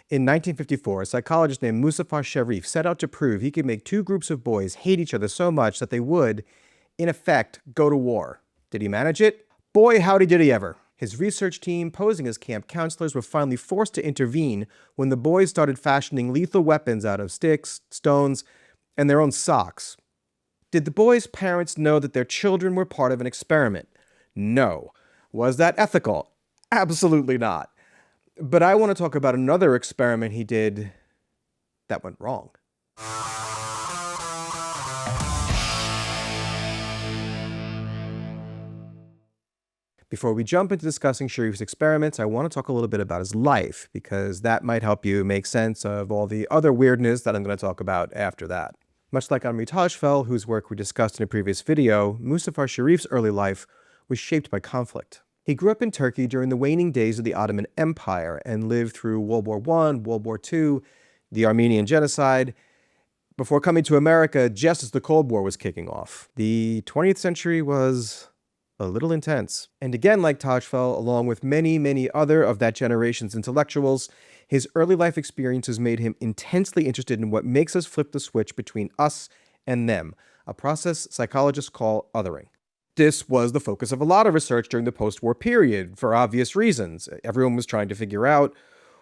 In 1954, a psychologist named Muzafer Sherif set out to prove he could make two groups of boys hate each other so much that they would, in effect, go to war. Did he manage it? Boy, howdy did he ever. His research team, posing as camp counselors, were finally forced to intervene when the boys started fashioning lethal weapons out of sticks, stones, and their own socks. Did the boys' parents know that their children were part of an experiment? No. Was that ethical? Absolutely not. But I want to talk about another experiment he did that went wrong. Before we jump into discussing Sherif's experiments, I want to talk a little bit about his life, because that might help you make sense of all the other weirdness that I'm going to talk about after that. Much like Amri Tajfel, whose work we discussed in a previous video, Muzafer Sherif's early life was shaped by conflict. He grew up in Turkey during the waning days of the Ottoman Empire and lived through World War I, World War II, the Armenian Genocide, before coming to America just as the Cold War was kicking off. The 20th century was a little intense. And again, like Tajfel, along with many, many other of that generation's intellectuals, his early life experiences made him intensely interested in what makes us flip the switch between us and them, a process psychologists call othering. This was the focus of a lot of research during the post-war period, for obvious reasons. Everyone was trying to figure out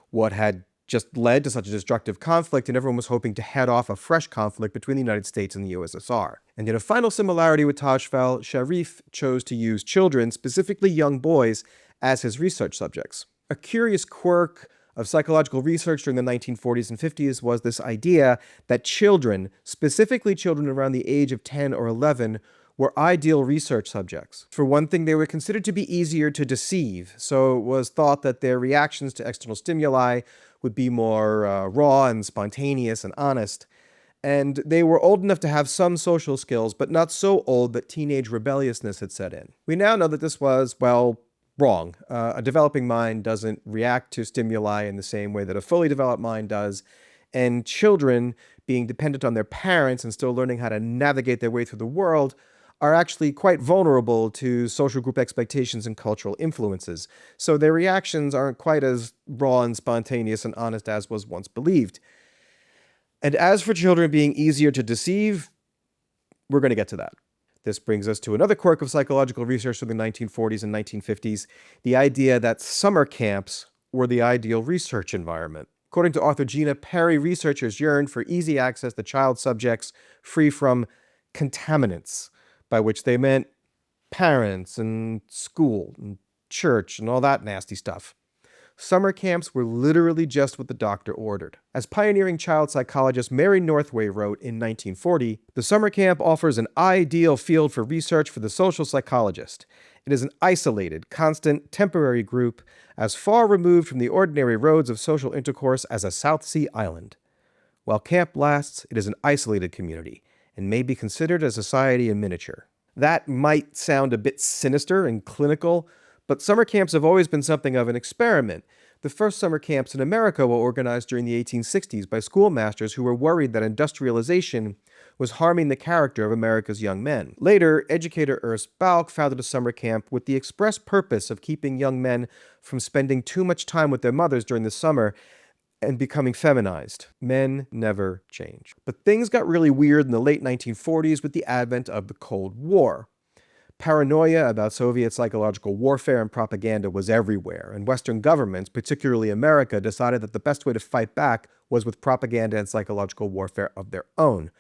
what had just led to such a destructive conflict, and everyone was hoping to head off a fresh conflict between the United States and the USSR. And in a final similarity with Tajfel, Sherif chose to use children, specifically young boys, as his research subjects. A curious quirk of psychological research during the 1940s and 50s was this idea that children, specifically children around the age of 10 or 11, were ideal research subjects. For one thing, they were considered to be easier to deceive, so it was thought that their reactions to external stimuli would be more raw and spontaneous and honest. And they were old enough to have some social skills, but not so old that teenage rebelliousness had set in. We now know that this was, well, wrong. A developing mind doesn't react to stimuli in the same way that a fully developed mind does, and children, being dependent on their parents and still learning how to navigate their way through the world, are actually quite vulnerable to social group expectations and cultural influences, so their reactions aren't quite as raw and spontaneous and honest as was once believed. And as for children being easier to deceive, we're going to get to that. This brings us to another quirk of psychological research from the 1940s and 1950s, the idea that summer camps were the ideal research environment. According to author Gina Perry, researchers yearned for easy access to child subjects free from contaminants, by which they meant parents and school and church and all that nasty stuff. Summer camps were literally just what the doctor ordered. As pioneering child psychologist Mary Northway wrote in 1940, the summer camp offers an ideal field for research for the social psychologist. It is an isolated, constant, temporary group, as far removed from the ordinary roads of social intercourse as a South Sea island. While camp lasts, it is an isolated community, and may be considered a society in miniature. That might sound a bit sinister and clinical, but summer camps have always been something of an experiment. The first summer camps in America were organized during the 1860s by schoolmasters who were worried that industrialization was harming the character of America's young men. Later, educator Ernst Balk founded a summer camp with the express purpose of keeping young men from spending too much time with their mothers during the summer and becoming feminized. Men never change. But things got really weird in the late 1940s with the advent of the Cold War. Paranoia about Soviet psychological warfare and propaganda was everywhere, and Western governments, particularly America, decided that the best way to fight back was with propaganda and psychological warfare of their own.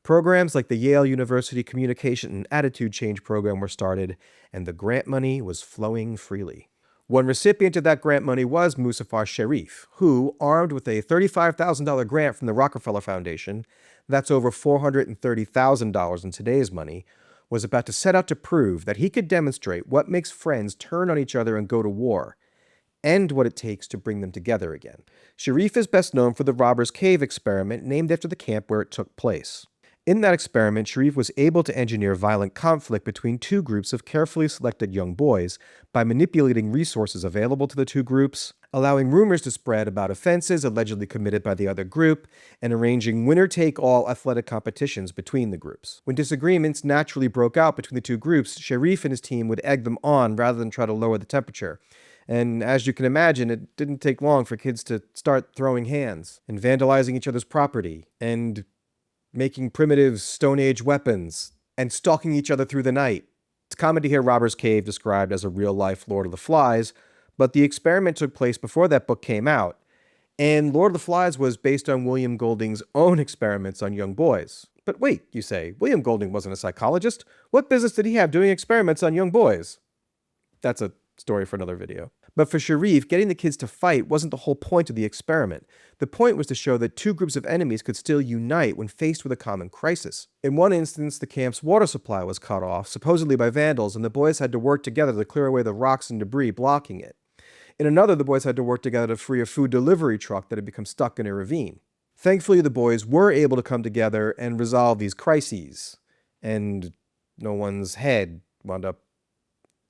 Programs like the Yale University Communication and Attitude Change Program were started, and the grant money was flowing freely. One recipient of that grant money was Muzafer Sherif, who, armed with a $35,000 grant from the Rockefeller Foundation, that's over $430,000 in today's money, was about to set out to prove that he could demonstrate what makes friends turn on each other and go to war, and what it takes to bring them together again. Sherif is best known for the Robbers Cave experiment, named after the camp where it took place. In that experiment, Sherif was able to engineer violent conflict between two groups of carefully selected young boys by manipulating resources available to the two groups, allowing rumors to spread about offenses allegedly committed by the other group, and arranging winner-take-all athletic competitions between the groups. When disagreements naturally broke out between the two groups, Sherif and his team would egg them on rather than try to lower the temperature. And as you can imagine, it didn't take long for kids to start throwing hands and vandalizing each other's property and making primitive Stone Age weapons and stalking each other through the night. It's common to hear Robbers Cave described as a real-life Lord of the Flies, but the experiment took place before that book came out, and Lord of the Flies was based on William Golding's own experiments on young boys. But wait, you say, William Golding wasn't a psychologist. What business did he have doing experiments on young boys? That's a story for another video. But for Sherif, getting the kids to fight wasn't the whole point of the experiment. The point was to show that two groups of enemies could still unite when faced with a common crisis. In one instance, the camp's water supply was cut off, supposedly by vandals, and the boys had to work together to clear away the rocks and debris blocking it. In another, the boys had to work together to free a food delivery truck that had become stuck in a ravine. Thankfully, the boys were able to come together and resolve these crises, and no one's head wound up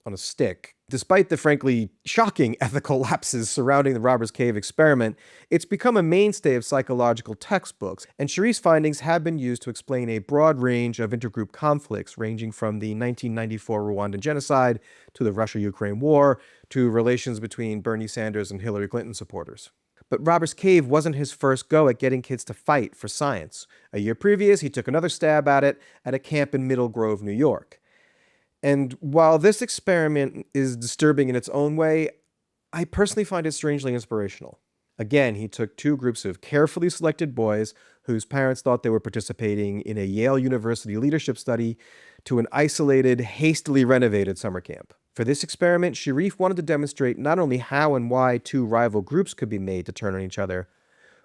on a stick. Despite the frankly shocking ethical lapses surrounding the Robbers Cave experiment, it's become a mainstay of psychological textbooks, and Sherif's findings have been used to explain a broad range of intergroup conflicts, ranging from the 1994 Rwandan genocide to the Russia-Ukraine war to relations between Bernie Sanders and Hillary Clinton supporters. But Robbers Cave wasn't his first go at getting kids to fight for science. A year previous, he took another stab at it at a camp in Middle Grove, New York. And while this experiment is disturbing in its own way, I personally find it strangely inspirational. Again, he took two groups of carefully selected boys whose parents thought they were participating in a Yale University leadership study to an isolated, hastily renovated summer camp. For this experiment, Sherif wanted to demonstrate not only how and why two rival groups could be made to turn on each other,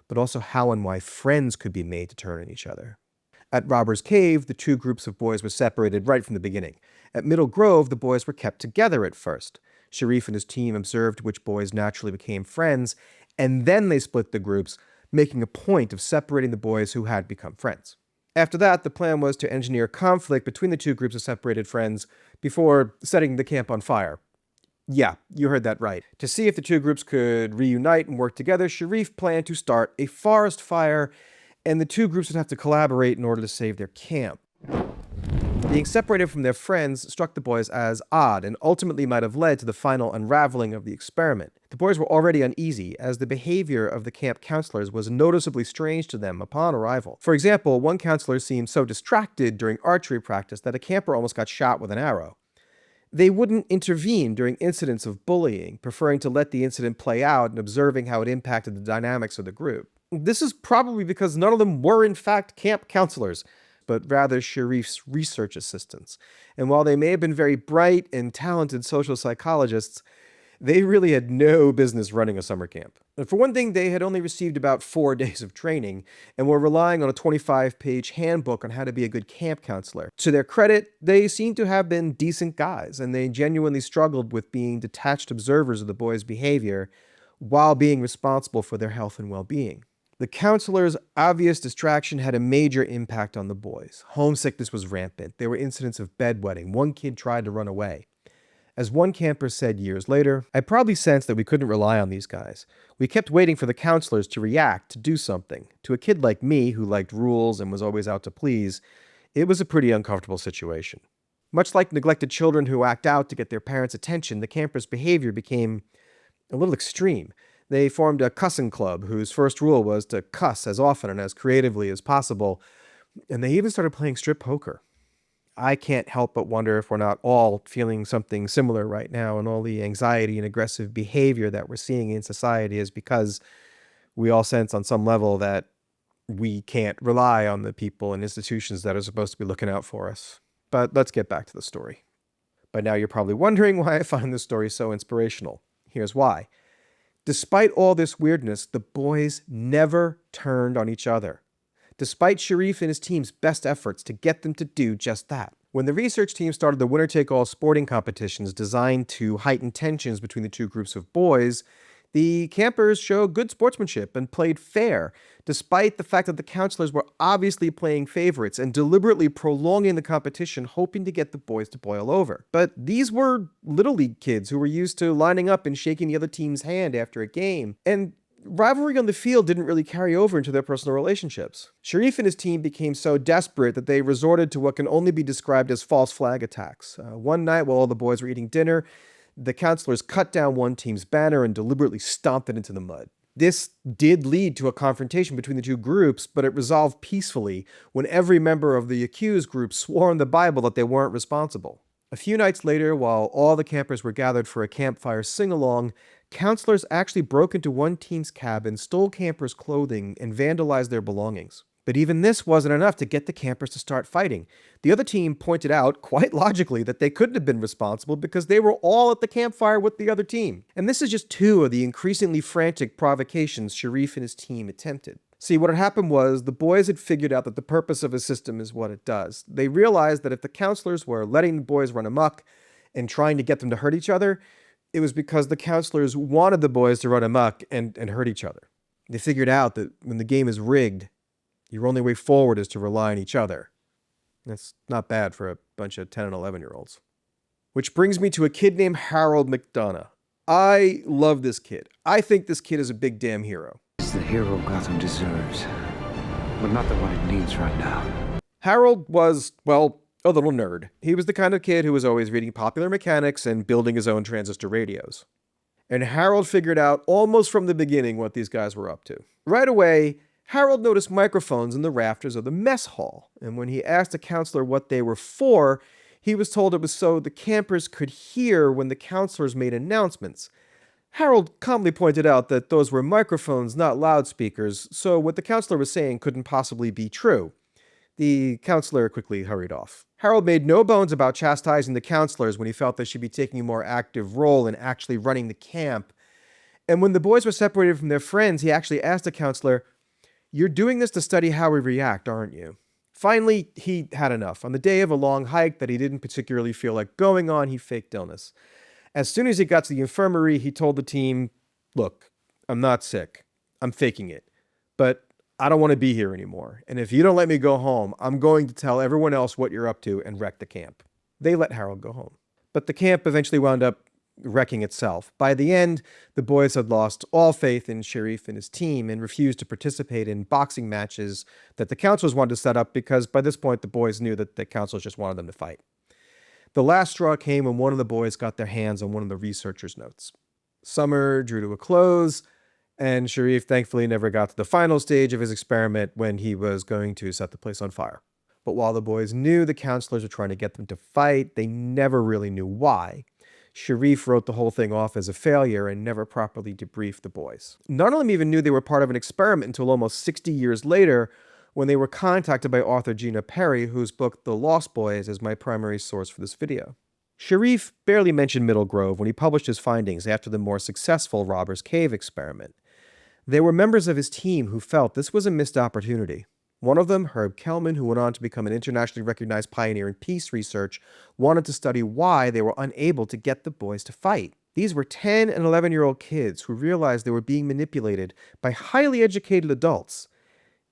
but also how and why friends could be made to turn on each other. At Robbers Cave, the two groups of boys were separated right from the beginning. At Middle Grove, the boys were kept together at first. Sherif and his team observed which boys naturally became friends, and then they split the groups, making a point of separating the boys who had become friends. After that, the plan was to engineer conflict between the two groups of separated friends before setting the camp on fire. Yeah, you heard that right. To see if the two groups could reunite and work together, Sherif planned to start a forest fire, and the two groups would have to collaborate in order to save their camp. Being separated from their friends struck the boys as odd and ultimately might have led to the final unraveling of the experiment. The boys were already uneasy, as the behavior of the camp counselors was noticeably strange to them upon arrival. For example, one counselor seemed so distracted during archery practice that a camper almost got shot with an arrow. They wouldn't intervene during incidents of bullying, preferring to let the incident play out and observing how it impacted the dynamics of the group. This is probably because none of them were in fact camp counselors, but rather Sherif's research assistants. And while they may have been very bright and talented social psychologists, they really had no business running a summer camp. And for one thing, they had only received about 4 days of training and were relying on a 25-page handbook on how to be a good camp counselor. To their credit, they seem to have been decent guys, and they genuinely struggled with being detached observers of the boys' behavior while being responsible for their health and well-being. The counselor's obvious distraction had a major impact on the boys. Homesickness was rampant. There were incidents of bedwetting. One kid tried to run away. As one camper said years later, I probably sensed that we couldn't rely on these guys. We kept waiting for the counselors to react, to do something. To a kid like me, who liked rules and was always out to please, it was a pretty uncomfortable situation. Much like neglected children who act out to get their parents' attention, the campers' behavior became a little extreme. They formed a cussing club whose first rule was to cuss as often and as creatively as possible, and they even started playing strip poker. I can't help but wonder if we're not all feeling something similar right now, and all the anxiety and aggressive behavior that we're seeing in society is because we all sense on some level that we can't rely on the people and institutions that are supposed to be looking out for us. But let's get back to the story. By now you're probably wondering why I find this story so inspirational. Here's why. Despite all this weirdness, the boys never turned on each other, despite Sherif and his team's best efforts to get them to do just that. When the research team started the winner-take-all sporting competitions designed to heighten tensions between the two groups of boys, the campers showed good sportsmanship and played fair, despite the fact that the counselors were obviously playing favorites and deliberately prolonging the competition, hoping to get the boys to boil over. But these were Little League kids who were used to lining up and shaking the other team's hand after a game, and rivalry on the field didn't really carry over into their personal relationships. Sherif and his team became so desperate that they resorted to what can only be described as false flag attacks. One night while all the boys were eating dinner, the counselors cut down one team's banner and deliberately stomped it into the mud. This did lead to a confrontation between the two groups, but it resolved peacefully when every member of the accused group swore on the Bible that they weren't responsible. A few nights later, while all the campers were gathered for a campfire sing-along, counselors actually broke into one team's cabin, stole campers' clothing, and vandalized their belongings. But even this wasn't enough to get the campers to start fighting. The other team pointed out, quite logically, that they couldn't have been responsible because they were all at the campfire with the other team. And this is just two of the increasingly frantic provocations Sherif and his team attempted. See, what had happened was the boys had figured out that the purpose of a system is what it does. They realized that if the counselors were letting the boys run amok and trying to get them to hurt each other, it was because the counselors wanted the boys to run amok and hurt each other. They figured out that when the game is rigged, your only way forward is to rely on each other. That's not bad for a bunch of 10 and 11-year-olds. Which brings me to a kid named Harold McDonough. I love this kid. I think this kid is a big damn hero. It's the hero Gotham deserves, but not the one it needs right now. Harold was, well, a little nerd. He was the kind of kid who was always reading Popular Mechanics and building his own transistor radios. And Harold figured out almost from the beginning what these guys were up to. Right away, Harold noticed microphones in the rafters of the mess hall, and when he asked a counselor what they were for, he was told it was so the campers could hear when the counselors made announcements. Harold calmly pointed out that those were microphones, not loudspeakers, so what the counselor was saying couldn't possibly be true. The counselor quickly hurried off. Harold made no bones about chastising the counselors when he felt they should be taking a more active role in actually running the camp. And when the boys were separated from their friends, he actually asked the counselor, "You're doing this to study how we react, aren't you?" Finally, he had enough. On the day of a long hike that he didn't particularly feel like going on, he faked illness. As soon as he got to the infirmary, he told the team, "Look, I'm not sick. I'm faking it. But I don't want to be here anymore. And if you don't let me go home, I'm going to tell everyone else what you're up to and wreck the camp." They let Harold go home. But the camp eventually wound up wrecking itself. By the end, the boys had lost all faith in Sherif and his team and refused to participate in boxing matches that the counselors wanted to set up because by this point the boys knew that the counselors just wanted them to fight. The last straw came when one of the boys got their hands on one of the researchers' notes. Summer drew to a close, and Sherif thankfully never got to the final stage of his experiment when he was going to set the place on fire. But while the boys knew the counselors were trying to get them to fight, they never really knew why. Sherif wrote the whole thing off as a failure and never properly debriefed the boys. None of them even knew they were part of an experiment until almost 60 years later when they were contacted by author Gina Perry, whose book The Lost Boys is my primary source for this video. Sherif barely mentioned Middle Grove when he published his findings after the more successful Robbers Cave experiment. There were members of his team who felt this was a missed opportunity. One of them, Herb Kelman, who went on to become an internationally recognized pioneer in peace research, wanted to study why they were unable to get the boys to fight. These were 10 and 11-year-old kids who realized they were being manipulated by highly educated adults.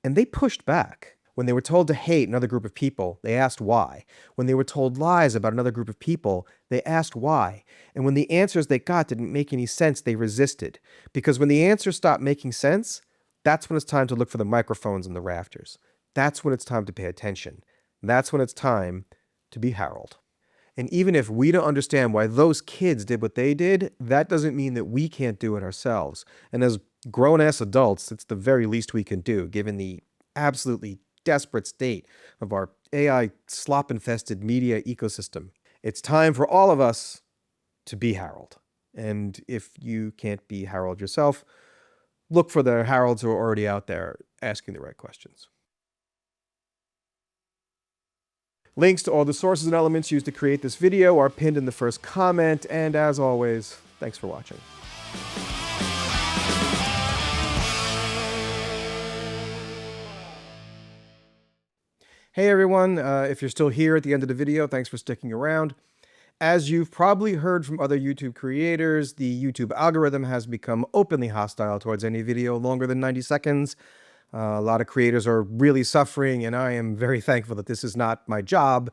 And they pushed back. When they were told to hate another group of people, they asked why. When they were told lies about another group of people, they asked why. And when the answers they got didn't make any sense, they resisted. Because when the answers stopped making sense, that's when it's time to look for the microphones in the rafters. That's when it's time to pay attention. That's when it's time to be Harold. And even if we don't understand why those kids did what they did, that doesn't mean that we can't do it ourselves. And as grown-ass adults, it's the very least we can do, given the absolutely desperate state of our AI slop-infested media ecosystem. It's time for all of us to be Harold. And if you can't be Harold yourself, look for the Harolds who are already out there asking the right questions. Links to all the sources and elements used to create this video are pinned in the first comment, and as always, thanks for watching. Hey everyone, if you're still here at the end of the video, thanks for sticking around. As you've probably heard from other YouTube creators, the YouTube algorithm has become openly hostile towards any video longer than 90 seconds. A lot of creators are really suffering, and I am very thankful that this is not my job,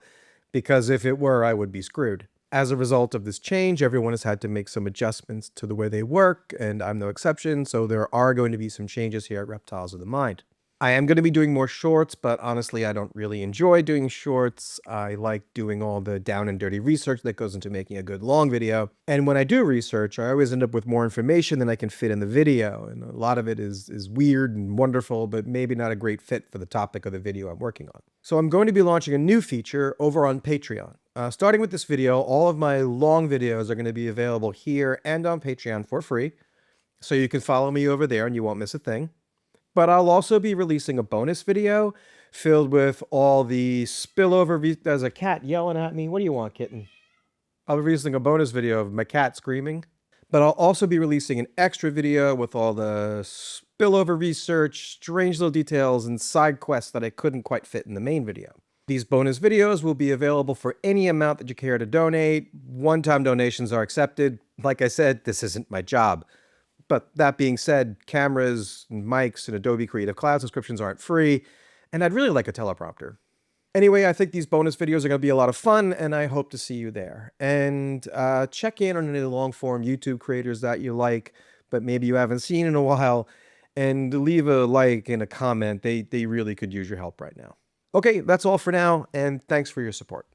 because if it were, I would be screwed. As a result of this change, everyone has had to make some adjustments to the way they work, and I'm no exception, so there are going to be some changes here at Reptiles of the Mind. I am going to be doing more shorts, but honestly, I don't really enjoy doing shorts. I like doing all the down and dirty research that goes into making a good long video. And when I do research, I always end up with more information than I can fit in the video. And a lot of it is weird and wonderful, but maybe not a great fit for the topic of the video I'm working on. So I'm going to be launching a new feature over on Patreon. Starting with this video, all of my long videos are going to be available here and on Patreon for free. So you can follow me over there and you won't miss a thing. But I'll also be releasing a bonus video filled with all the spillover. There's a cat yelling at me. What do you want, kitten? I'll be releasing a bonus video of my cat screaming. But I'll also be releasing an extra video with all the spillover research, strange little details, and side quests that I couldn't quite fit in the main video. These bonus videos will be available for any amount that you care to donate. One-time donations are accepted. Like I said, this isn't my job. But that being said, cameras, and mics, and Adobe Creative Cloud subscriptions aren't free, and I'd really like a teleprompter. Anyway, I think these bonus videos are going to be a lot of fun, and I hope to see you there. And check in on any long-form YouTube creators that you like, but maybe you haven't seen in a while, and leave a like and a comment. They really could use your help right now. Okay, that's all for now, and thanks for your support.